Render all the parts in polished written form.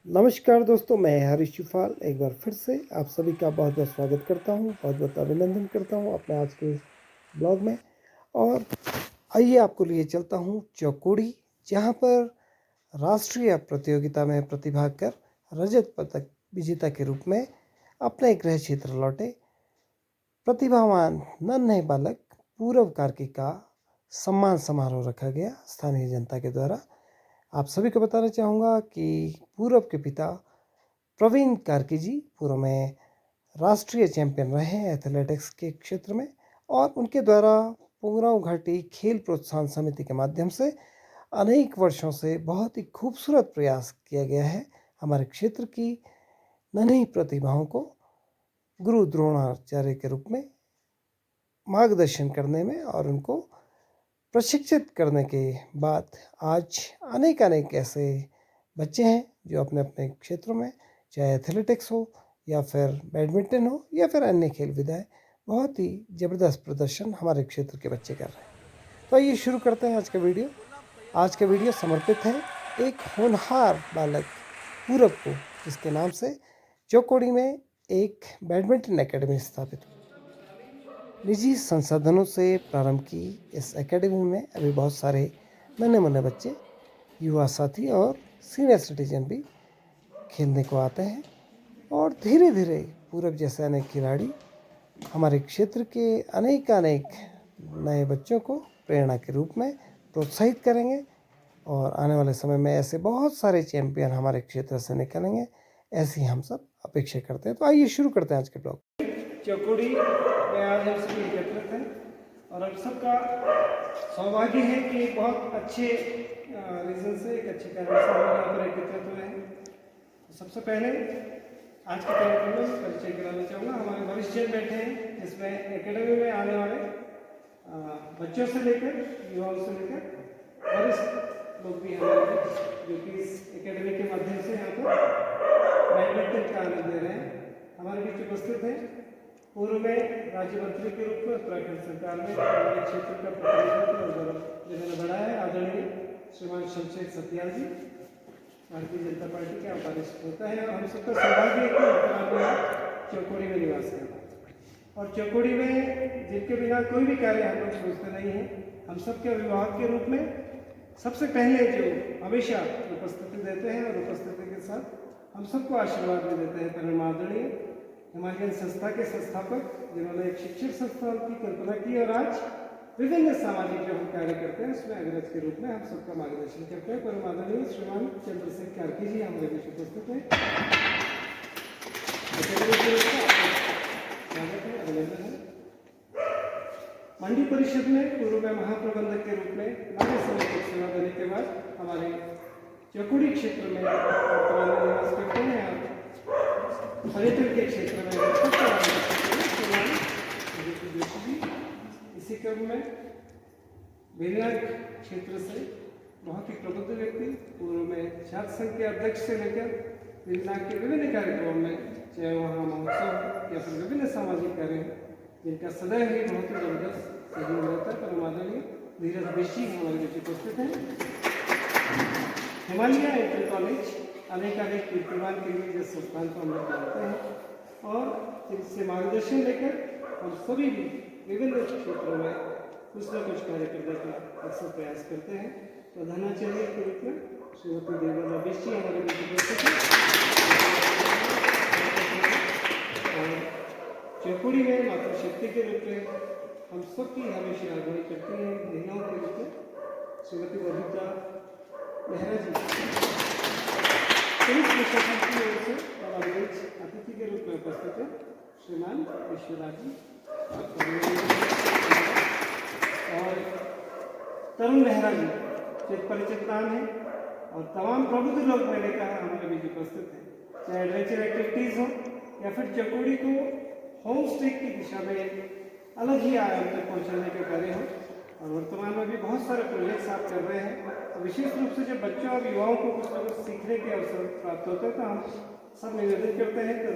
नमस्कार दोस्तों, मैं हरीश चुफाल एक बार फिर से आप सभी का बहुत बहुत स्वागत करता हूं, बहुत बहुत अभिनंदन करता हूं अपने आज के ब्लॉग में। और आइए आपको लिए चलता हूं चौकोड़ी, जहां पर राष्ट्रीय प्रतियोगिता में प्रतिभाग कर रजत पदक विजेता के रूप में अपने गृह क्षेत्र लौटे प्रतिभावान नन्हे बालक पूरव कार्की का सम्मान समारोह रखा गया स्थानीय जनता के द्वारा। आप सभी को बताना चाहूँगा कि पूरव के पिता प्रवीण कार्की जी पूर्व में राष्ट्रीय चैंपियन रहे हैं एथलेटिक्स के क्षेत्र में, और उनके द्वारा पुंगराव घाटी खेल प्रोत्साहन समिति के माध्यम से अनेक वर्षों से बहुत ही खूबसूरत प्रयास किया गया है हमारे क्षेत्र की नन्ही प्रतिभाओं को गुरु द्रोणाचार्य के रूप में मार्गदर्शन करने में और उनको प्रशिक्षित करने के बाद आज अनेक ऐसे बच्चे हैं जो अपने अपने क्षेत्रों में, चाहे एथलेटिक्स हो या फिर बैडमिंटन हो या फिर अन्य खेल विधाएं, बहुत ही ज़बरदस्त प्रदर्शन हमारे क्षेत्र के बच्चे कर रहे हैं। तो आइए शुरू करते हैं आज का वीडियो। आज का वीडियो समर्पित है एक होनहार बालक पूरब को, जिसके नाम से चौकोड़ी में एक बैडमिंटन एकेडमी स्थापित हुई। निजी संसाधनों से प्रारंभ की इस एकेडमी में अभी बहुत सारे नन्हे मुन्ने बच्चे, युवा साथी और सीनियर सिटीजन भी खेलने को आते हैं, और धीरे धीरे पूरब जैसे अनेक खिलाड़ी हमारे क्षेत्र के अनेक नए बच्चों को प्रेरणा के रूप में प्रोत्साहित करेंगे, और आने वाले समय में ऐसे बहुत सारे चैंपियन हमारे क्षेत्र से निकलेंगे, ऐसी हम सब अपेक्षा करते हैं। तो आइए शुरू करते हैं आज के ब्लॉग। चौकोड़ी में आज हम सभी एकत्रित हैं और हम सबका सौभाग्य है कि एक बहुत अच्छे रीज़न से, एक अच्छे कारण से हम यहाँ पर एकत्रित हुए हैं। तो सबसे पहले आज के कार्यक्रम में परिचय कराना चाहूँगा। हमारे वरिष्ठ जन बैठे हैं, जिसमें एकेडमी में आने वाले बच्चों से लेकर युवाओं से लेकर वरिष्ठ लोग भी हमारे बीच, जो कि इस एकेडमी के माध्यम से यहाँ पर बैडमिंटन का आनंद ले रहे हैं, हमारे बीच उपस्थित हैं। पूर्व में राज्य मंत्री के रूप में उत्तराखंड सरकार में हमारे क्षेत्र का प्रतिनिधित्व जिन्होंने बढ़ाया है, आदरणीय श्रीमान शमशेर सत्याल जी, भारतीय जनता पार्टी के वरिष्ठ होता है। और हम सबका सौभाग्य है कि वर्तमान में चौकोड़ी में निवास करना, और चौकोड़ी में जिनके बिना कोई भी कार्य हम लोग सोचते नहीं हैं। हम सबके अभिभावक के रूप में सबसे पहले जो हमेशा उपस्थिति देते हैं और उपस्थिति के साथ हम सबको आशीर्वाद भी देते हैं, परम आदरणीय हिमालयन संस्था के संस्थापक, जिन्होंने एक शिक्षण संस्थान की कल्पना की और आज विभिन्न सामाजिक जो हम कार्य करते हैं उसमें अग्रज के रूप में हम सबका मार्गदर्शन करते हैं। परम आदरणीय श्रीमान चंद्रशेखर कार्की जी हमारे बीच उपस्थित हैं। अभिनंदन है। मंडी परिषद में पूर्व में महाप्रबंधक के रूप में लंबे समय तक सेवा देने के बाद हमारे चौकोड़ी क्षेत्र में वर्तमान में निवास करते हैं। पर्यटन के क्षेत्र में इसी क्रम में बेलनाग क्षेत्र से बहुत ही प्रबुद्ध व्यक्ति, पूर्व में छात्र संघ के अध्यक्ष से लेकर बेलनाग के विभिन्न कार्यक्रमों में, चाहे वहाँ महोत्सव या फिर विभिन्न सामाजिक कार्य हैं, जिनका सदैव ही बहुत ही जबरदस्त सहयोग रहता है। परम आदरणीय धीरज बिशी हमारे बीच उपस्थित हैं। हिमालय इंटर कॉलेज अनेक कीर्तिमान के लिए जिस संस्थान को हम लोग जानते हैं, और इससे मार्गदर्शन लेकर हम सभी भी विभिन्न क्षेत्रों में कुछ न कुछ कार्य करने का अक्सर प्रयास करते हैं। प्रधानाचार्य के रूप में श्रीमती देवला बिशी हमारे बीच उपस्थित हैं, और चौकोड़ी में मातृशक्ति के रूप में हम सबकी हमेशा अगुवाई करती हैं महिलाओं के रूप में श्रीमती बबीता मेहरा जी, पुलिस प्रशासन की ओर से हमारे बीच अतिथि के रूप में उपस्थित है श्रीमान ईश्वराज जी, और तरुण मेहरा जी चित परिचित नाम है, और तमाम प्रबुद्ध लोग मैंने कहा हमारे बीच उपस्थित हैं, चाहे एडवेंचर एक्टिविटीज़ हो या फिर चौकोड़ी को होम स्टे की दिशा में अलग ही आयाम तक पहुँचाने का कार्य हो। और वर्तमान में भी बहुत सारे प्रोजेक्ट्स आप कर रहे हैं, तो विशेष रूप से जब बच्चों और युवाओं को कुछ न कुछ सीखने के अवसर प्राप्त होते हैं, तो हम सब निवेदन करते हैं तो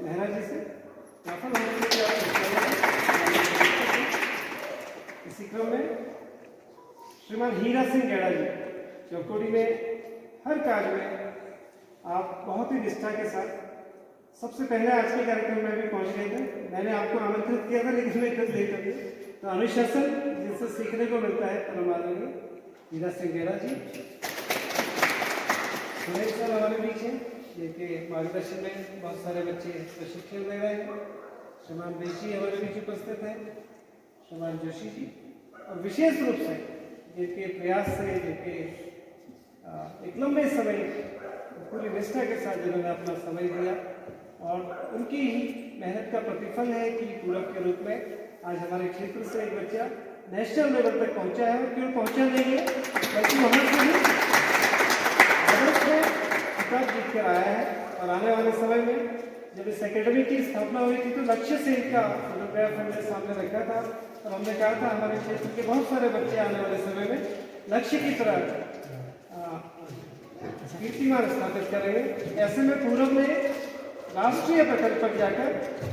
मेहरा जी से इसी क्रम में श्रीमान हीरा सिंह गेड़ा जी, चौकोड़ी में हर कार्य में आप बहुत बहुत ही निष्ठा के साथ सबसे पहले आज के कार्यक्रम में भी पहुंच गए थे। मैंने आपको आमंत्रित किया था लेकिन मैं एकदम लेट हो गई। तो अनुशासन जिससे सीखने को मिलता है परम आदरणीय हीरा सिंह गेरा जी, सुनील सर हमारे बीच हैं जिनके मार्गदर्शन में बहुत सारे बच्चे प्रशिक्षण ले रहे हैं। श्रीमान देशी हमारे बीच उपस्थित हैं, श्रीमान जोशी जी, और विशेष रूप से जिनके प्रयास से, जिनके एक लंबे समय पूरी निष्ठा के साथ जिन्होंने अपना समय दिया, और उनकी ही मेहनत का प्रतिफल है कि पूरब के रूप में आज हमारे क्षेत्र से एक बच्चा नेशनल लेवल तक पहुंचा है। और क्यों पहुंचा नहीं है, बल्कि वहाँ से ही खिताब जीत कर आया है। और आने वाले समय में जब इस एकेडमी की स्थापना हुई थी तो लक्ष्य से इनका फोटोग्राफ हमने सामने रखा था और हमने कहा था हमारे क्षेत्र के बहुत सारे बच्चे आने वाले समय में लक्ष्य की तरह कीर्तिमान स्थापित करेंगे। ऐसे में पूरब ने राष्ट्रीय पटल पर जाकर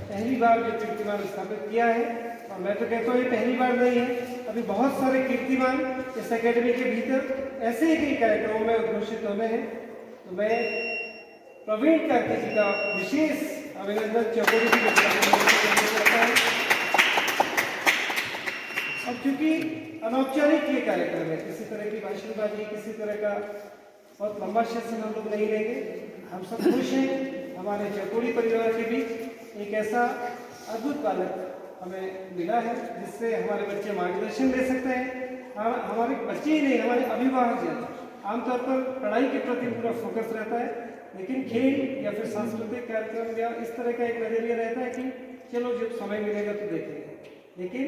पहली बार जो कीर्तिमान स्थापित किया है, और मैं तो कहता हूँ ये पहली बार नहीं है, अभी बहुत सारे कीर्तिमान इस एकेडमी के भीतर ऐसे ही कई कार्यक्रमों में उद्घोषित होने हैं। तो मैं प्रवीण कार्की जी का विशेष अभिनंदन चौधरी जी करता है। अब चूंकि अनौपचारिक ये कार्यक्रम है, किसी तरह की भाषणबाजी, किसी तरह का बहुत लंबा सेशन हम लोग नहीं लेंगे। हम सब खुश हैं हमारे चौकोड़ी परिवार के बीच एक ऐसा अद्भुत बालक हमें मिला है जिससे हमारे बच्चे मार्गदर्शन ले सकते हैं। हमारे बच्चे ही नहीं, हमारे अभिभावक हैं। आमतौर पर पढ़ाई के प्रति पूरा फोकस रहता है, लेकिन खेल या फिर सांस्कृतिक कार्यक्रम या इस तरह का एक नजरिया रहता है कि चलो जब समय मिलेगा तो देखेंगे। लेकिन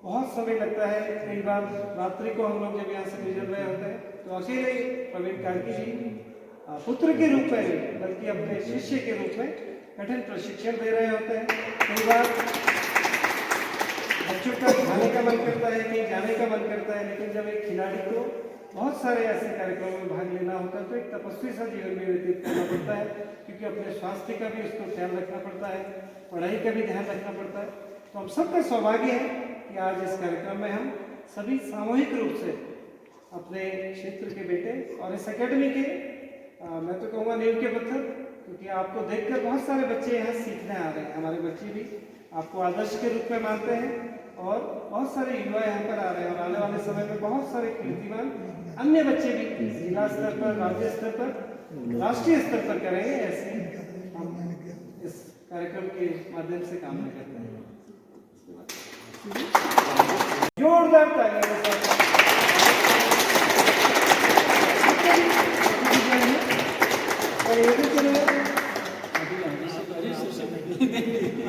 बहुत समय लगता है, कई बार रात्रि को हम लोग जब यहाँ से गुजर रहे होते हैं तो अकेले प्रवीण कार्की जी पुत्र के रूप में नहीं बल्कि अपने शिष्य के रूप में कठिन प्रशिक्षण दे रहे होते हैं। कई बार बच्चों का खाने का मन करता है, कहीं जाने का मन करता है, लेकिन जब एक खिलाड़ी को बहुत सारे ऐसे कार्यक्रमों में भाग लेना होता है तो एक तपस्वी सा जीवन में व्यतीत करना पड़ता है, क्योंकि अपने स्वास्थ्य का भी उसको ख्याल रखना पड़ता है, पढ़ाई का भी ध्यान रखना पड़ता है। तो हम सबका सौभाग्य है कि आज इस कार्यक्रम में हम सभी सामूहिक रूप से अपने क्षेत्र के बेटे और इस एकेडमी के मैं तो कहूँगा नींव के पत्थर, क्योंकि आपको देखकर बहुत सारे बच्चे यहाँ सीखने आ रहे हैं। हमारे बच्चे भी आपको आदर्श के रूप में मानते हैं और बहुत सारे युवा यहाँ पर आ रहे हैं। और आने वाले समय में बहुत सारे कीर्तिमान अन्य बच्चे भी जिला स्तर पर, राज्य स्तर पर, राष्ट्रीय स्तर पर करेंगे। ऐसे हम इस कार्यक्रम के माध्यम से कामना करते हैं। जोरदार तालियां।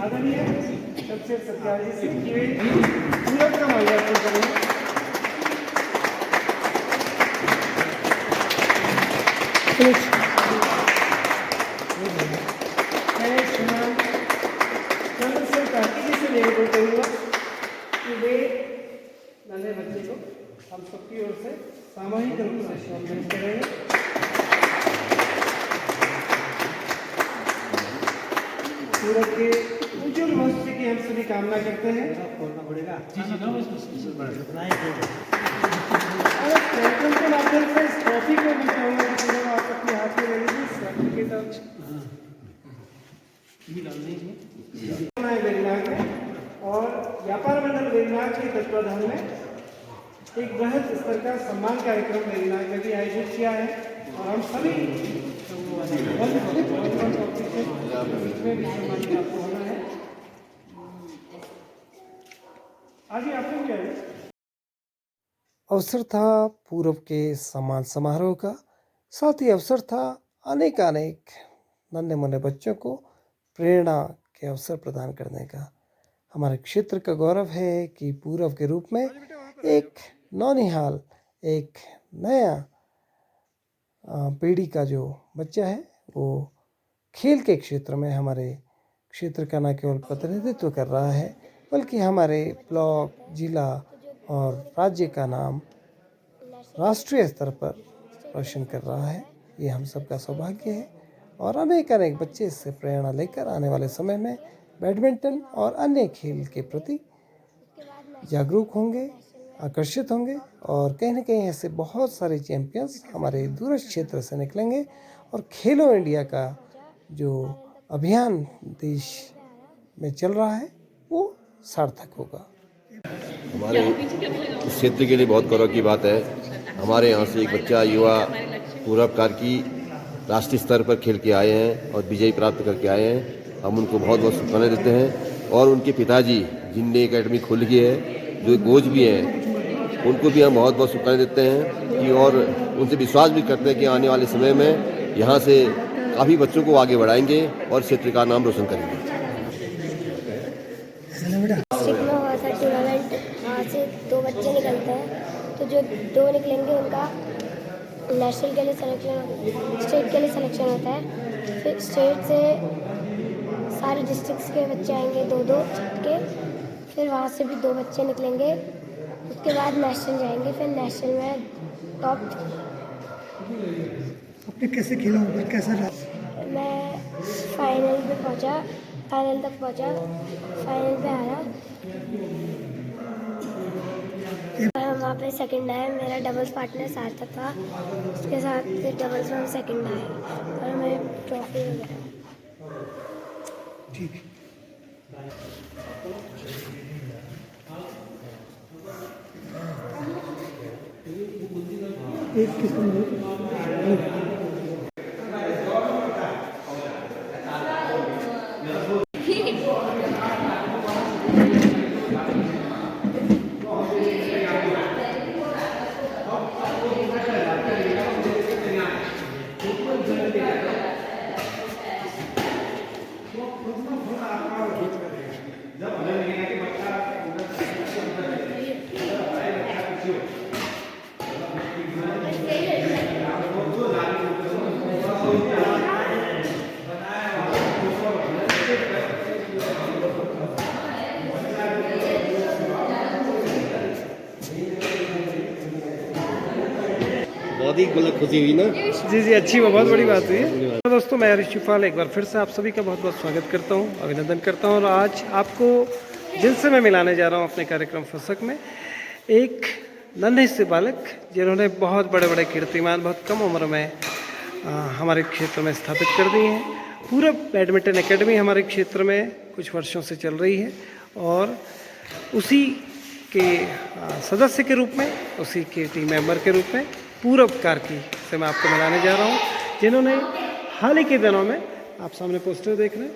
आदरणीय शमशेर सत्यार्थी सिंह जी पूरब का माल्यार्पण करेंगे। मैं श्रीमान शमशेर कार्की जी से निवेदन करूँगा कि वे नन्हे बच्चे को हम सबकी ओर से सामूहिक रूप से सम्मानित करेंगे। पूरब के उज्जवल भविष्य की हम सभी कामना करते हैं। बोलना पड़ेगा कार्यक्रम के माध्यम से इस ट्रॉफी को मैं चाहूँगा कि पूरब आप अपने हाथ में ले लीजिए। सर्टिफिकेट वेरिनाग में और व्यापार मंडल वेरिनाग के तत्वाधान में एक बृहद स्तर का सम्मान कार्यक्रम वेरिनाग में भी आयोजित किया है। और हम सभी आपको होना है। आगे आपको क्या है? अवसर था पूरब के सम्मान समारोह का, साथ ही अवसर था अनेक नन्हे मुन्ने बच्चों को प्रेरणा के अवसर प्रदान करने का। हमारे क्षेत्र का गौरव है कि पूरब के रूप में एक नौनिहाल, एक नया पीढ़ी का जो बच्चा है वो खेल के क्षेत्र में हमारे क्षेत्र का न केवल प्रतिनिधित्व कर रहा है बल्कि हमारे ब्लॉक, जिला और राज्य का नाम राष्ट्रीय स्तर पर रोशन कर रहा है। ये हम सबका सौभाग्य है और अनेक बच्चे इससे प्रेरणा लेकर आने वाले समय में बैडमिंटन और अन्य खेल के प्रति जागरूक होंगे, आकर्षित होंगे और कहीं न कहीं ऐसे बहुत सारे चैंपियंस हमारे दूरस्थ क्षेत्र से निकलेंगे और खेलो इंडिया का जो अभियान देश में चल रहा है वो सार्थक होगा। हमारे इस क्षेत्र के लिए बहुत गौरव की बात है। हमारे यहाँ से एक बच्चा युवा पूरब कार्की राष्ट्रीय स्तर पर खेल के आए हैं और विजय प्राप्त करके आए हैं। हम उनको बहुत बहुत शुभकामनाएं देते हैं और उनके पिताजी जिनने एकेडमी खोली है, जो कोच भी हैं, उनको भी हम बहुत बहुत शुभकामनाएं देते हैं कि और उनसे विश्वास भी करते हैं कि आने वाले समय में यहाँ से काफ़ी बच्चों को आगे बढ़ाएंगे और क्षेत्र का नाम रोशन करेंगे। डिस्ट्रिक्ट में हुआ था टूर्नामेंट, वहाँ से 2 बच्चे निकलते हैं, तो जो 2 निकलेंगे उनका नेशनल के लिए सिलेक्शन, स्टेट के लिए सिलेक्शन होता है। फिर स्टेट से सारे डिस्ट्रिक्ट्स के बच्चे आएंगे 2-2 के, फिर वहाँ से भी 2 बच्चे निकलेंगे, उसके बाद नेशनल जाएंगे, फिर नेशनल में टॉप। आपने कैसे खेला होगा, कैसा रहा? मैं फाइनल पे पहुँचा, फाइनल तक पहुँचा, फाइनल पे आया। वहाँ पे सेकंड आया, मेरा डबल्स पार्टनर सार्थक था, उसके साथ फिर डबल्स में हम सेकंड आए और हमें ट्रॉफी वगैरह। ठीक है। एक किस्म बहुत ही खुशी हुई ना। जी जी, अच्छी बहुत बड़ी बात हुई है। तो दोस्तों, मैं हरीश चुफाल एक बार फिर से आप सभी का बहुत बहुत स्वागत करता हूं, अभिनंदन करता हूं। और आज आपको जिनसे मैं मिलाने जा रहा हूं अपने कार्यक्रम फसक में, एक नन्हे से बालक जिन्होंने बहुत बड़े बड़े कीर्तिमान बहुत कम उम्र में हमारे क्षेत्र में स्थापित कर दिए हैं। पूरा बैडमिंटन एकेडमी हमारे क्षेत्र में कुछ वर्षों से चल रही है और उसी के सदस्य के रूप में, उसी के टीम मेंबर के रूप में पूरब कार्की से मैं आपको मिलाने जा रहा हूँ, जिन्होंने हाल ही के दिनों में, आप सामने पोस्टर देख रहे हैं,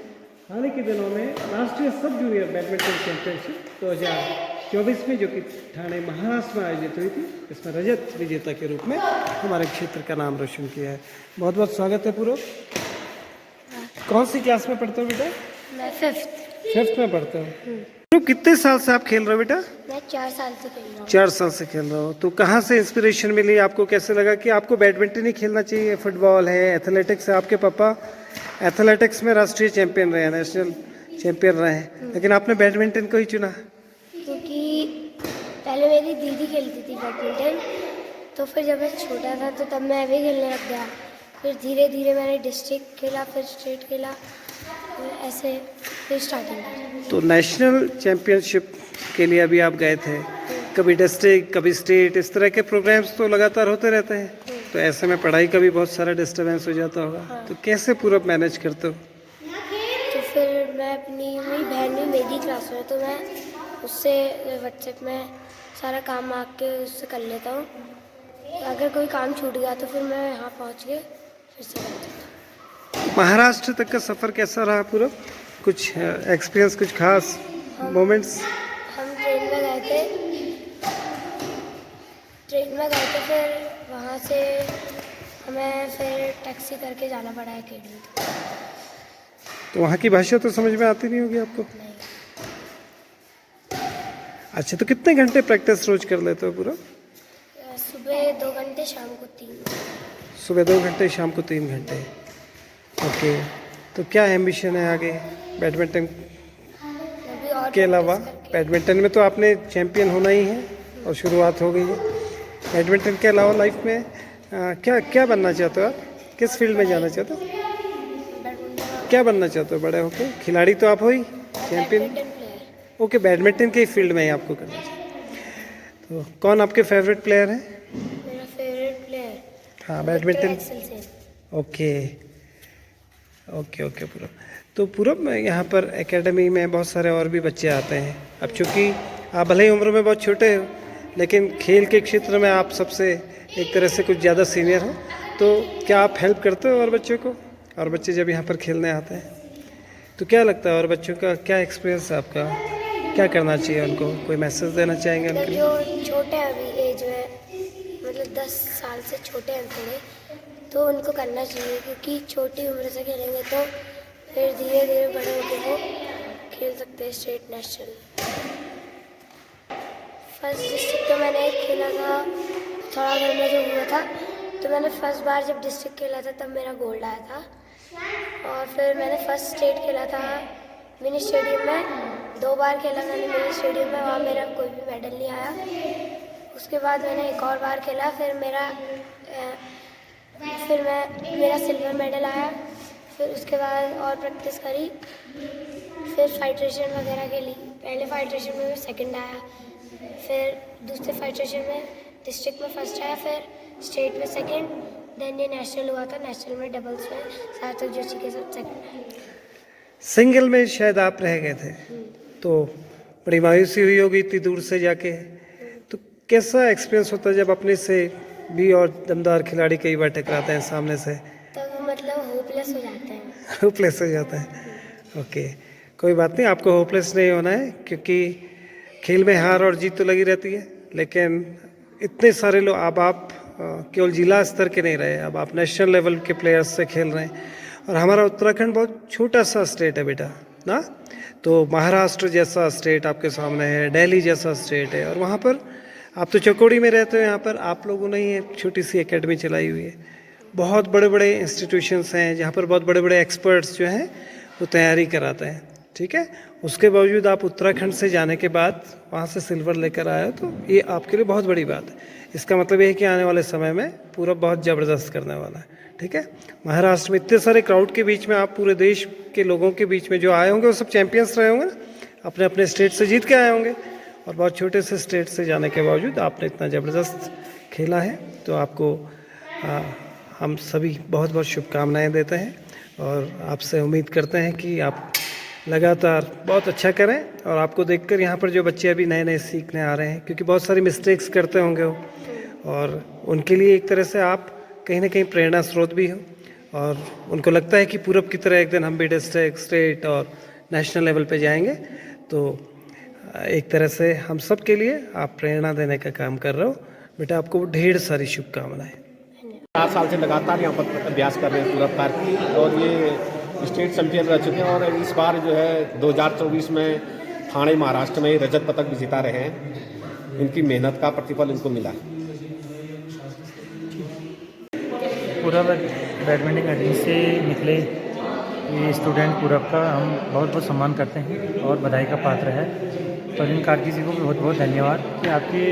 हाल ही के दिनों में राष्ट्रीय सब जूनियर बैडमिंटन चैंपियनशिप 2024 में, जो कि ठाणे महाराष्ट्र में आयोजित हुई थी, इसमें रजत विजेता के रूप में हमारे क्षेत्र का नाम रोशन किया है। बहुत बहुत स्वागत है पूरब। कौन सी क्लास में पढ़ते हो बेटा? मैं 5th में पढ़ते हो। तो कितने साल से आप खेल रहे हो बेटा? मैं 4 साल से खेल रहा हूँ। 4 साल से खेल रहे हो। तो कहाँ से इंस्पिरेशन मिली आपको? कैसे लगा कि आपको बैडमिंटन ही खेलना चाहिए? फुटबॉल है, एथलेटिक्स है, आपके पापा एथलेटिक्स में राष्ट्रीय चैंपियन रहे हैं, नेशनल चैंपियन रहे हैं, लेकिन आपने बैडमिंटन को ही चुना? क्योंकि पहले मेरी दीदी खेलती थी बैडमिंटन, तो फिर जब मैं छोटा था तो तब मैं भी खेलने लग गया। फिर धीरे धीरे मैंने डिस्ट्रिक्ट खेला, फिर स्टेट खेला, फिर ऐसे फिर स्टार्टिंग। तो नेशनल चैंपियनशिप के लिए अभी आप गए थे, कभी डिस्ट्रिक्ट कभी स्टेट, इस तरह के प्रोग्राम्स तो लगातार होते रहते हैं, तो ऐसे में पढ़ाई का भी बहुत सारा डिस्टर्बेंस हो जाता होगा। तो कैसे पूरा मैनेज करते हो? तो फिर मैं अपनी मेरी बहन भी मेरी क्लास में, तो मैं उससे व्हाट्सएप में सारा काम आके उससे कर लेता हूँ। अगर कोई काम छूट गया तो फिर मैं यहाँ पहुँच के फिर से कर देता हूँ। महाराष्ट्र तक का सफ़र कैसा रहा पूरा? कुछ एक्सपीरियंस, कुछ खास मोमेंट्स? हम ट्रेन में गए थे, फिर वहाँ से हमें फिर टैक्सी करके जाना पड़ा है अकेडमी तक। तो वहाँ की भाषा तो समझ में आती नहीं होगी आपको? नहीं। अच्छा, तो कितने घंटे प्रैक्टिस रोज कर लेते हो पूरा? सुबह 2 घंटे, शाम को 3। सुबह 2 घंटे, शाम को 3 घंटे। ओके, तो क्या एम्बिशन है आगे बैडमिंटन अभी और के अलावा? practice करके बैडमिंटन में तो आपने चैंपियन होना ही है और शुरुआत हो गई है। बैडमिंटन के अलावा लाइफ में क्या क्या बनना चाहते हो आप? किस फील्ड में जाना चाहते हो? बैडमिंटन क्या बनना चाहते हो बड़े होके? खिलाड़ी तो आप हो ही, champion. Badminton player. Okay, badminton के फील्ड में ही आपको करना चाहिए। तो कौन आपके फेवरेट प्लेयर हैं? मेरा फेवरेट प्लेयर हाँ, बैडमिंटन। ओके ओके ओके पूरब। तो पूरब में यहाँ पर एकेडमी में बहुत सारे और भी बच्चे आते हैं। अब चूँकि आप भले ही उम्र में बहुत छोटे हो, लेकिन खेल के क्षेत्र में आप सबसे एक तरह से कुछ ज़्यादा सीनियर हो, तो क्या आप हेल्प करते हो और बच्चों को? और बच्चे जब यहाँ पर खेलने आते हैं तो क्या लगता है, और बच्चों का क्या एक्सपीरियंस है आपका? क्या करना चाहिए उनको? कोई मैसेज देना चाहेंगे मतलब उनके लिए? जो छोटे हैं अभी एज में, मतलब 10 साल से छोटे हैं थोड़े, तो उनको करना चाहिए, क्योंकि छोटी उम्र से खेलेंगे तो फिर धीरे धीरे बड़े होकर वो खेल सकते हैं स्टेट नेशनल। फर्स्ट डिस्ट्रिक्ट तो मैंने खेला था थोड़ा घर में जो हुआ था, तो मैंने फर्स्ट बार जब डिस्ट्रिक्ट खेला था तब मेरा गोल्ड आया था। और फिर मैंने फर्स्ट स्टेट खेला था मिनी स्टेडियम में, 2 बार खेला मैंने मिनी स्टेडियम में, वहाँ मेरा कोई भी मेडल नहीं आया। उसके बाद मैंने एक और बार खेला, फिर मेरा सिल्वर मेडल आया। फिर उसके बाद और प्रैक्टिस करी, फिर फाइट्रेशन वगैरह खेली। पहले फाइट्रेशन में सेकंड आया, फिर दूसरे फाइट्रेशन में डिस्ट्रिक्ट में फर्स्ट आया, फिर स्टेट में सेकंड, देन ये नेशनल हुआ था। नेशनल में डबल्स में सार्थक जोशी के साथ सेकंड। सिंगल में शायद आप रह गए थे, तो बड़ी मायूसी हुई होगी इतनी दूर से जाके। तो कैसा एक्सपीरियंस होता है जब अपने से भी और दमदार खिलाड़ी कई बार टकराते हैं सामने से? तब मतलब होपलेस हो जाते हैं। होपलेस हो जाता है। ओके, कोई बात नहीं, आपको होपलेस नहीं होना है, क्योंकि खेल में हार और जीत तो लगी रहती है। लेकिन इतने सारे लोग, अब आप केवल जिला स्तर के नहीं रहे, अब आप नेशनल लेवल के प्लेयर्स से खेल रहे हैं। और हमारा उत्तराखंड बहुत छोटा सा स्टेट है बेटा ना, तो महाराष्ट्र जैसा स्टेट आपके सामने है, दिल्ली जैसा स्टेट है, और वहाँ पर आप तो चकोड़ी में रहते हो, यहाँ पर आप लोगों ने ही एक छोटी सी एकेडमी चलाई हुई है। बहुत बड़े बड़े इंस्टीट्यूशंस हैं जहाँ पर बहुत बड़े बड़े एक्सपर्ट्स जो हैं वो तैयारी कराते हैं, ठीक है। उसके बावजूद आप उत्तराखंड से जाने के बाद वहाँ से सिल्वर लेकर आए हो, तो ये आपके लिए बहुत बड़ी बात है। इसका मतलब ये है कि आने वाले समय में पूरा बहुत ज़बरदस्त करने वाला है, ठीक है। महाराष्ट्र में इतने सारे क्राउड के बीच में, आप पूरे देश के लोगों के बीच में जो आए होंगे वो सब चैंपियंस रहे होंगे ना, अपने अपने स्टेट से जीत के आए होंगे, और बहुत छोटे से स्टेट से जाने के बावजूद आपने इतना ज़बरदस्त खेला है। तो आपको हम सभी बहुत बहुत शुभकामनाएं देते हैं, और आपसे उम्मीद करते हैं कि आप लगातार बहुत अच्छा करें। और आपको देखकर यहाँ पर जो बच्चे अभी नए नए सीखने आ रहे हैं, क्योंकि बहुत सारी मिस्टेक्स करते होंगे वो, और उनके लिए एक तरह से आप कहीं ना कहीं प्रेरणा स्रोत भी हो, और उनको लगता है कि पूरब की तरह एक दिन हम भी डिस्ट्रिक्ट, स्टेट और नेशनल लेवल पे जाएंगे। तो एक तरह से हम सब के लिए आप प्रेरणा देने का काम कर रहे हो बेटा, आपको ढेर सारी शुभकामनाएं। 4 साल से लगातार यहाँ पर अभ्यास कर रहे हैं पूरब कार की, और ये स्टेट चैंपियन रह चुके हैं, और इस बार जो है 2024 में ठाणे महाराष्ट्र में रजत पदक भी जिता रहे हैं। इनकी मेहनत का प्रतिफल इनको मिला है। पूरब बैडमिंटन अकेडमी से निकले ये स्टूडेंट पूरब का हम बहुत बहुत सम्मान करते हैं और बधाई का पात्र है। प्रवीण कार्की जी को भी बहुत बहुत धन्यवाद कि आपके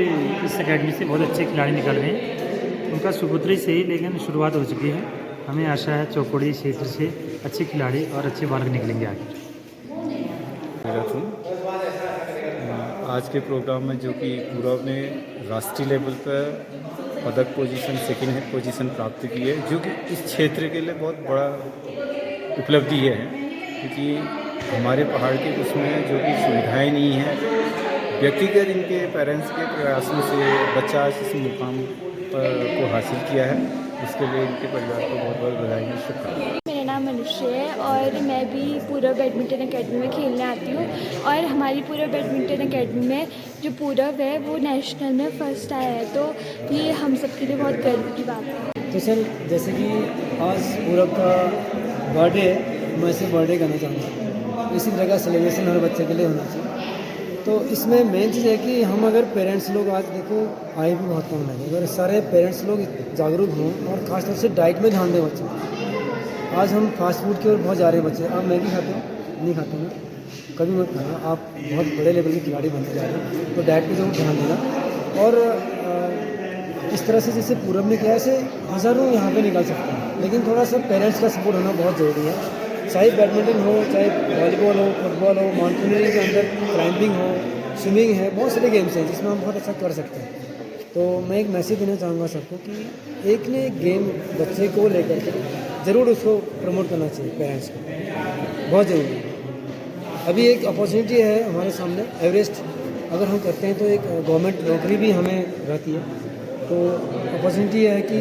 इस अकेडमी से बहुत अच्छे खिलाड़ी निकल रहे हैं। उनका सुपुत्री से ही लेकिन शुरुआत हो चुकी है। हमें आशा है चौकोड़ी क्षेत्र से अच्छे खिलाड़ी और अच्छे बालक निकलेंगे आगे। आज के प्रोग्राम में जो कि पूरब ने राष्ट्रीय लेवल पर पदक पोजीशन, सेकेंड पोजीशन प्राप्त की है, जो कि इस क्षेत्र के लिए बहुत बड़ा उपलब्धि है, क्योंकि हमारे पहाड़ के उसमें जो कि सुविधाएं नहीं हैं। व्यक्तिगत इनके पेरेंट्स के प्रयासों से बच्चा इस मुकाम को हासिल किया है, इसके लिए इनके परिवार को बहुत बहुत बधाई और शुभकामनाएं। मेरा नाम मनुष्य है और मैं भी पूरब बैडमिंटन अकेडमी में खेलने आती हूँ, और हमारी पूरब बैडमिंटन अकेडमी में जो पूरब है वो नेशनल में फर्स्ट आया है, तो ये हम सब के लिए बहुत गर्व की बात है। तो सर, जैसे कि आज पूरब का बर्थडे है, मैं इसे बर्थडे करना चाहूँगा। इसी तरह का सेलिब्रेशन हर बच्चे के लिए होना चाहिए। तो इसमें मेन चीज़ है कि हम अगर पेरेंट्स लोग, आज देखो आय भी बहुत कम लगे, अगर सारे पेरेंट्स लोग जागरूक हों और ख़ासतौर से डाइट में ध्यान दें बच्चों को। आज हम फास्ट फूड की ओर बहुत जा रहे हैं बच्चे। आप मैगी खाते हो? नहीं खाते हैं, कभी मत खाना। आप बहुत बड़े लेवल के खिलाड़ी बनते जा रहे हैं, तो डाइट पर जरूर ध्यान देना। और इस तरह से जैसे पूरब ने किया, ऐसे हज़ारों यहाँ पे निकाल सकते हैं, लेकिन थोड़ा सा पेरेंट्स का सपोर्ट होना बहुत ज़रूरी है। चाहे बैडमिंटन हो, चाहे वॉलीबॉल हो, फुटबॉल हो, माउंटेनियरिंग के अंदर क्लाइंबिंग हो, स्विमिंग है, बहुत सारे गेम्स हैं जिसमें हम बहुत अच्छा कर सकते हैं। तो मैं एक मैसेज देना चाहूँगा सबको कि एक ने गेम बच्चे को लेकर के ज़रूर उसको प्रमोट करना चाहिए पेरेंट्स को, बहुत ज़रूरी है। अभी एक अपॉर्चुनिटी है हमारे सामने, एवरेस्ट अगर हम करते हैं तो एक गवर्नमेंट नौकरी भी हमें रहती है, तो अपॉर्चुनिटी है कि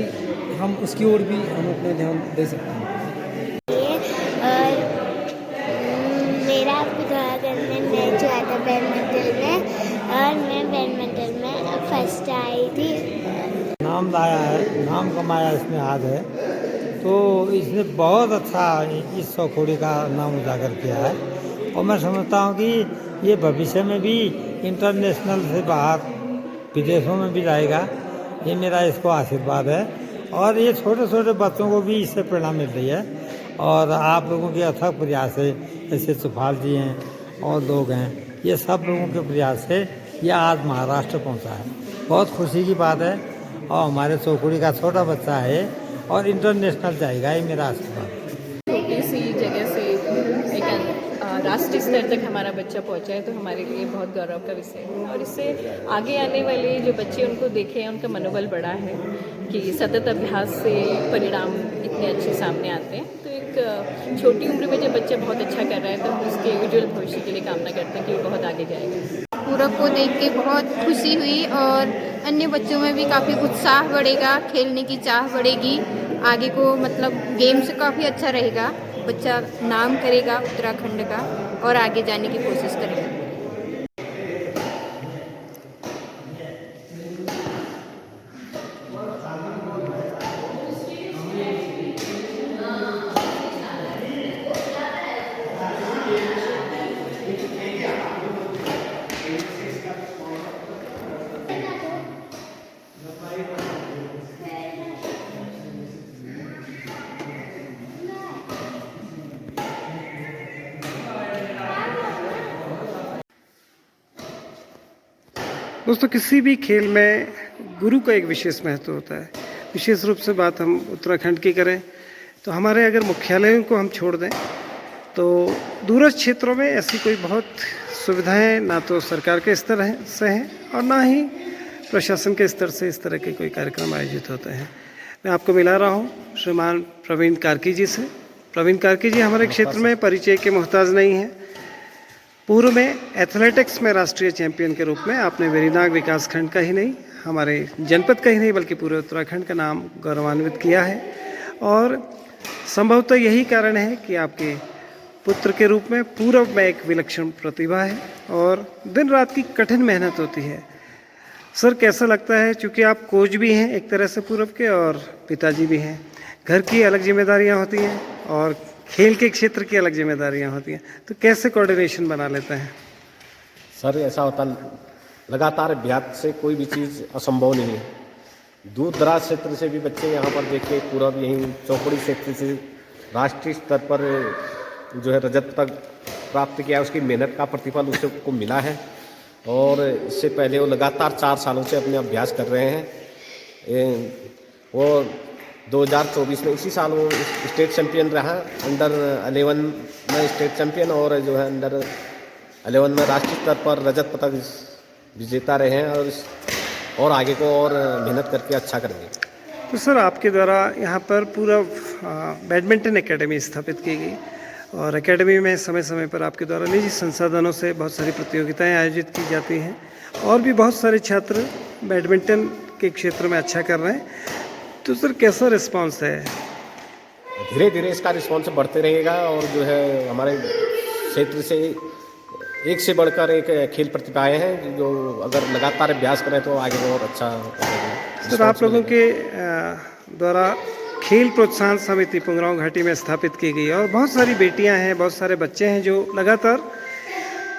हम उसकी ओर भी हम अपना ध्यान दे सकते हैं। और मेरा बुधवार में मैच हुआ था बैडमिंटन में, और मैं बैडमिंटन में फर्स्ट आई थी। नाम लाया है, नाम कमाया इसमें आज है, तो इसने बहुत अच्छा इस सौखोड़ी का नाम उजागर किया है। और मैं समझता हूँ कि ये भविष्य में भी इंटरनेशनल से बाहर विदेशों में भी जाएगा, ये मेरा इसको आशीर्वाद है। और ये छोटे छोटे बच्चों को भी इससे प्रेरणा मिल रही है, और आप लोगों के अथक प्रयास से, जैसे सुफाल जी हैं और लोग हैं, ये सब लोगों के प्रयास से ये आज महाराष्ट्र पहुंचा है। बहुत खुशी की बात है, और हमारे चौकुड़ी का छोटा बच्चा है और इंटरनेशनल जाएगा, ये मेरा आशीर्वाद है। छोटी सी जगह से एक राष्ट्रीय स्तर तक हमारा बच्चा पहुंचा है, तो हमारे लिए बहुत गौरव का विषय है। और इससे आगे आने वाले जो बच्चे उनको देखें, उनका मनोबल बढ़ा है कि सतत अभ्यास से परिणाम इतने अच्छे सामने आते हैं। तो एक छोटी उम्र में जब बच्चा बहुत अच्छा कर रहा है, तो हम उसके उज्जवल भविष्य के लिए कामना करते हैं कि वो बहुत आगे जाएगा। पूरब को देख के बहुत खुशी हुई, और अन्य बच्चों में भी काफ़ी उत्साह बढ़ेगा, खेलने की चाह बढ़ेगी, आगे को मतलब गेम से काफ़ी अच्छा रहेगा। बच्चा नाम करेगा उत्तराखंड का और आगे जाने की कोशिश करेगा। दोस्तों, किसी भी खेल में गुरु का एक विशेष महत्व होता है। विशेष रूप से बात हम उत्तराखंड की करें तो हमारे अगर मुख्यालयों को हम छोड़ दें तो दूरस्थ क्षेत्रों में ऐसी कोई बहुत सुविधाएं ना तो सरकार के स्तर से हैं और ना ही प्रशासन के स्तर से इस तरह के कोई कार्यक्रम आयोजित होते हैं। मैं आपको मिला रहा हूँ श्रीमान प्रवीण कार्की जी से। प्रवीण कार्की जी हमारे क्षेत्र में परिचय के मोहताज नहीं हैं। पूर्व में एथलेटिक्स में राष्ट्रीय चैंपियन के रूप में आपने वेरीनाग विकास खंड का ही नहीं, हमारे जनपद का ही नहीं बल्कि पूरे उत्तराखंड का नाम गौरवान्वित किया है। और संभवतः यही कारण है कि आपके पुत्र के रूप में पूर्व में एक विलक्षण प्रतिभा है और दिन रात की कठिन मेहनत होती है। सर, कैसा लगता है, चूँकि आप कोच भी हैं एक तरह से पूर्व के और पिताजी भी हैं, घर की अलग जिम्मेदारियां होती हैं और खेल के क्षेत्र की अलग जिम्मेदारियां होती हैं, तो कैसे कोऑर्डिनेशन बना लेते हैं? सर, ऐसा होता लगातार अभ्यास से कोई भी चीज़ असंभव नहीं है। दूर दराज क्षेत्र से भी बच्चे यहाँ पर देख के पूरा यहीं चौकड़ी क्षेत्र से राष्ट्रीय स्तर पर जो है रजत पदक प्राप्त किया, उसकी मेहनत का प्रतिफल उसको मिला है। और इससे पहले वो लगातार 4 सालों से अपने अभ्यास कर रहे हैं। वो 2024 में इसी साल वो स्टेट चैंपियन रहा, अंडर 11 में स्टेट चैंपियन, और जो है अंडर 11 में राष्ट्रीय स्तर पर रजत पदक विजेता रहे हैं और आगे को और मेहनत करके अच्छा करेंगे। तो सर, आपके द्वारा यहाँ पर पूरा बैडमिंटन एकेडमी स्थापित की गई और एकेडमी में समय समय पर आपके द्वारा निजी संसाधनों से बहुत सारी प्रतियोगिताएं आयोजित की जाती हैं और भी बहुत सारे छात्र बैडमिंटन के क्षेत्र में अच्छा कर रहे हैं। तो सर, कैसा रिस्पांस है? धीरे धीरे इसका रिस्पांस बढ़ते रहेगा और जो है हमारे क्षेत्र से एक से बढ़कर एक खेल प्रतिभाएं हैं जो अगर लगातार अभ्यास करें तो आगे बहुत अच्छा होगा। सर, आप लोगों के द्वारा खेल प्रोत्साहन समिति पुंगराव घाटी में स्थापित की गई और बहुत सारी बेटियां हैं, बहुत सारे बच्चे हैं जो लगातार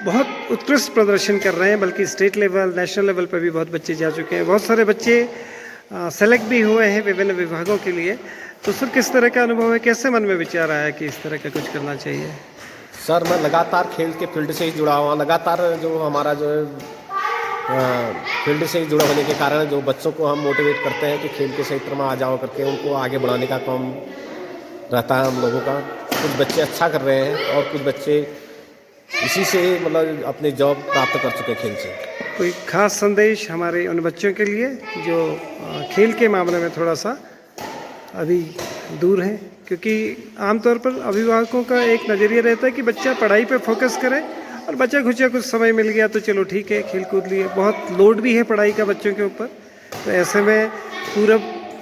बहुत उत्कृष्ट प्रदर्शन कर रहे हैं, बल्कि स्टेट लेवल, नेशनल लेवल पर भी बहुत बच्चे जा चुके हैं। बहुत सारे बच्चे सेलेक्ट भी हुए हैं विभिन्न विभागों के लिए। तो सर, किस तरह का अनुभव है, कैसे मन में विचार आया कि इस तरह का कुछ करना चाहिए? सर, मैं लगातार खेल के फील्ड से ही जुड़ा हुआ, लगातार जो हमारा जो है फील्ड से ही जुड़ा होने के कारण जो बच्चों को हम मोटिवेट करते हैं कि खेल के क्षेत्र में आ जाओ करके, उनको आगे बढ़ाने का काम रहता है हम लोगों का। कुछ बच्चे अच्छा कर रहे हैं और कुछ बच्चे इसी से मतलब अपने जॉब प्राप्त कर चुके खेल से। कोई खास संदेश हमारे उन बच्चों के लिए जो खेल के मामले में थोड़ा सा अभी दूर हैं? क्योंकि आमतौर पर अभिभावकों का एक नज़रिया रहता है कि बच्चा पढ़ाई पे फोकस करे और बच्चा खुचा कुछ समय मिल गया तो चलो ठीक है खेल कूद लिए। बहुत लोड भी है पढ़ाई का बच्चों के ऊपर, तो ऐसे में पूरब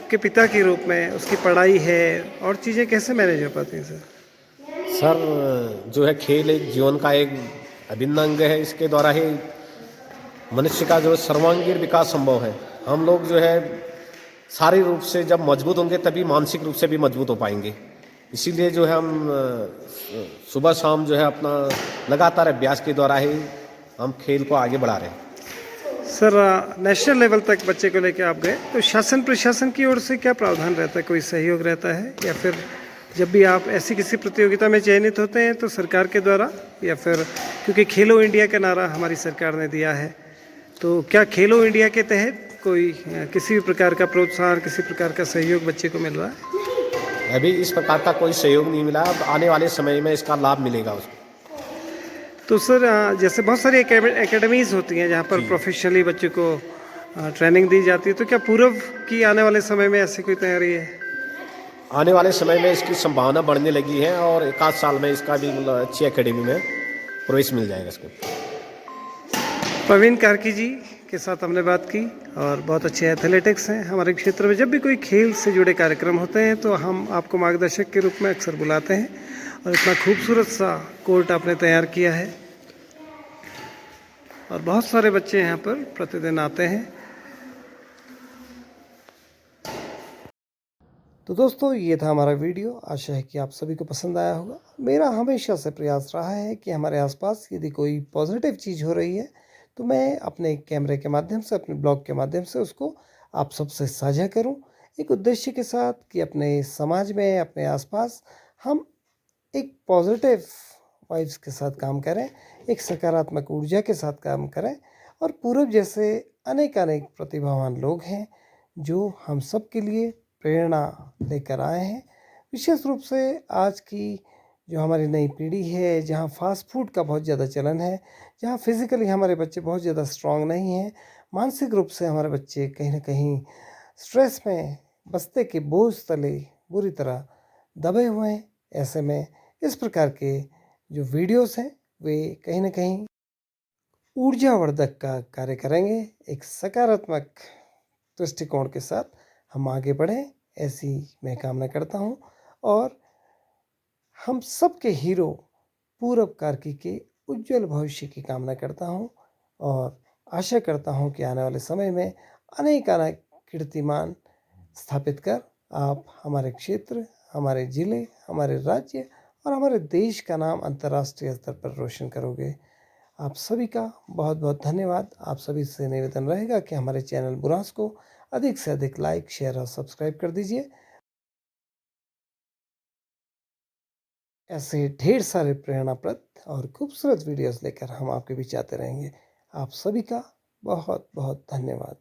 के पिता के रूप में उसकी पढ़ाई है और चीज़ें कैसे मैनेज हो पाती हैं सर? सर जो है खेल एक जीवन का एक अभिन्न अंग है। इसके द्वारा ही मनुष्य का जो सर्वांगीण विकास संभव है। हम लोग जो है शारीरिक रूप से जब मजबूत होंगे तभी मानसिक रूप से भी मजबूत हो पाएंगे। इसीलिए जो है हम सुबह शाम जो है अपना लगातार अभ्यास के द्वारा ही हम खेल को आगे बढ़ा रहे हैं। सर नेशनल लेवल तक बच्चे को लेकर आप गए तो शासन प्रशासन की ओर से क्या प्रावधान रहता है, कोई सहयोग रहता है, या फिर जब भी आप ऐसी किसी प्रतियोगिता में चयनित होते हैं तो सरकार के द्वारा, या फिर क्योंकि खेलो इंडिया का नारा हमारी सरकार ने दिया है, तो क्या खेलो इंडिया के तहत कोई किसी भी प्रकार का प्रोत्साहन, किसी प्रकार का सहयोग बच्चे को मिल रहा है? अभी इस प्रकार का कोई सहयोग नहीं मिला, अब आने वाले समय में इसका लाभ मिलेगा उसको। तो सर जैसे बहुत सारी एकेडमीज़ होती हैं जहाँ पर प्रोफेशनली बच्चे को ट्रेनिंग दी जाती है, तो क्या पूर्व की आने वाले समय में ऐसी कोई तैयारी है? आने वाले समय में इसकी संभावना बढ़ने लगी है और एक आध साल में इसका भी अच्छी एकेडमी में प्रवेश मिल जाएगा इसको। प्रवीण कार्की जी के साथ हमने बात की और बहुत अच्छे एथलेटिक्स हैं हमारे क्षेत्र में। जब भी कोई खेल से जुड़े कार्यक्रम होते हैं तो हम आपको मार्गदर्शक के रूप में अक्सर बुलाते हैं, और इतना खूबसूरत सा कोर्ट आपने तैयार किया है और बहुत सारे बच्चे यहाँ पर प्रतिदिन आते हैं। तो दोस्तों ये था हमारा वीडियो, आशा है कि आप सभी को पसंद आया होगा। मेरा हमेशा से प्रयास रहा है कि हमारे आसपास यदि कोई पॉजिटिव चीज़ हो रही है तो मैं अपने कैमरे के माध्यम से, अपने ब्लॉग के माध्यम से उसको आप सबसे साझा करूं, एक उद्देश्य के साथ कि अपने समाज में, अपने आसपास हम एक पॉजिटिव वाइब्स के साथ काम करें, एक सकारात्मक ऊर्जा के साथ काम करें। और पूरब जैसे अनेक प्रतिभावान लोग हैं जो हम सब के लिए प्रेरणा लेकर आए हैं। विशेष रूप से आज की जो हमारी नई पीढ़ी है, जहाँ फास्ट फूड का बहुत ज़्यादा चलन है, जहाँ फिज़िकली हमारे बच्चे बहुत ज़्यादा स्ट्रांग नहीं हैं, मानसिक रूप से हमारे बच्चे कहीं ना कहीं स्ट्रेस में, बस्ते के बोझ तले बुरी तरह दबे हुए हैं। ऐसे में इस प्रकार के जो वीडियोस हैं वे कहीं ना कहीं ऊर्जावर्धक का कार्य करेंगे। एक सकारात्मक दृष्टिकोण के साथ हम आगे बढ़ें, ऐसी मैं कामना करता हूं। और हम सब के हीरो पूरब कार्की के उज्जवल भविष्य की कामना करता हूं और आशा करता हूं कि आने वाले समय में अनेक कीर्तिमान स्थापित कर आप हमारे क्षेत्र, हमारे ज़िले, हमारे राज्य और हमारे देश का नाम अंतर्राष्ट्रीय स्तर पर रोशन करोगे। आप सभी का बहुत बहुत धन्यवाद। आप सभी से निवेदन रहेगा कि हमारे चैनल बुरांस को अधिक से अधिक लाइक, शेयर और सब्सक्राइब कर दीजिए। ऐसे ढेर सारे प्रेरणाप्रद और खूबसूरत वीडियोस लेकर हम आपके बीच आते रहेंगे। आप सभी का बहुत बहुत धन्यवाद।